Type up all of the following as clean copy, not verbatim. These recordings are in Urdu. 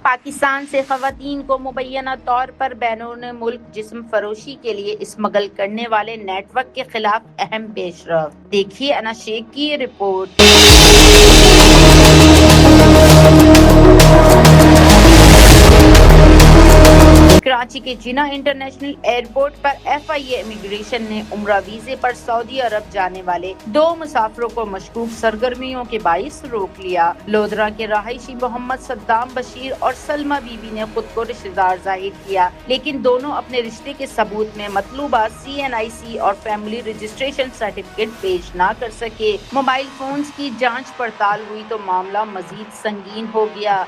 پاکستان سے خواتین کو مبینہ طور پر بیرون ملک جسم فروشی کے لیے اسمگل کرنے والے نیٹ ورک کے خلاف اہم پیش رفت۔ دیکھیے انا شیخ کی یہ رپورٹ۔ کراچی کے جناح انٹرنیشنل ایئرپورٹ پر FIA امیگریشن نے عمرہ ویزے پر سعودی عرب جانے والے 2 مسافروں کو مشکوک سرگرمیوں کے باعث روک لیا۔ لودھرا کے رہائشی محمد صدام بشیر اور سلمہ بی بی نے خود کو رشتہ دار ظاہر کیا، لیکن دونوں اپنے رشتے کے ثبوت میں مطلوبہ CNIC اور فیملی رجسٹریشن سرٹیفکیٹ پیش نہ کر سکے۔ موبائل فونز کی جانچ پڑتال ہوئی تو معاملہ مزید سنگین ہو گیا۔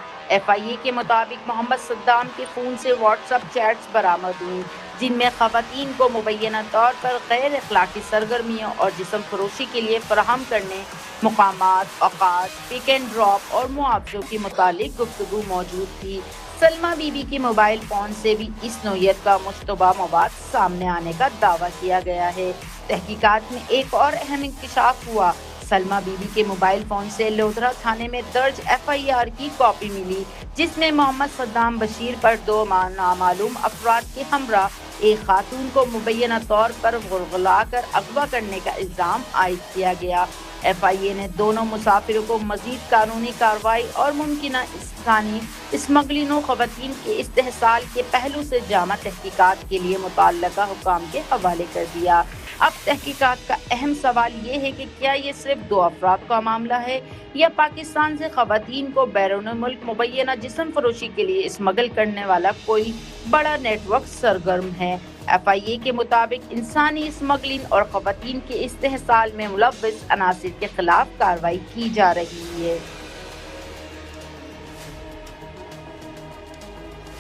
FIA کے مطابق محمد صدام کے فون سے واٹس ایپ چیٹس برآمد ہوئیں، جن میں خواتین کو مبینہ طور پر غیر اخلاقی سرگرمیوں اور جسم فروشی کے لیے فراہم کرنے، مقامات، اوقات، پک اینڈ ڈراپ اور معاوضوں کے متعلق گفتگو موجود تھی۔ سلمہ بی بی کے موبائل فون سے بھی اس نوعیت کا مشتبہ مواد سامنے آنے کا دعویٰ کیا گیا ہے۔ تحقیقات میں ایک اور اہم انکشاف ہوا۔ سلمہ بی بی کے موبائل فون سے لودھرا تھانے میں درج FIR کی کاپی ملی، جس میں محمد صدام بشیر پر 2 نامعلوم افراد کے ہمراہ ایک خاتون کو مبینہ طور پر ورغلا کر اغوا کرنے کا الزام عائد کیا گیا۔ FIA نے دونوں مسافروں کو مزید قانونی کارروائی اور ممکنہ انسانی اسمگلنگ و خواتین کے استحصال کے پہلو سے جامع تحقیقات کے لیے متعلقہ حکام کے حوالے کر دیا۔ اب تحقیقات کا اہم سوال یہ ہے کہ کیا یہ صرف 2 افراد کا معاملہ ہے یا پاکستان سے خواتین کو بیرون ملک مبینہ جسم فروشی کے لیے اسمگل کرنے والا کوئی بڑا نیٹ ورک سرگرم ہے۔ FIA کے مطابق انسانی اسمگلنگ اور خواتین کے استحصال میں ملوث عناصر کے خلاف کارروائی کی جا رہی ہے۔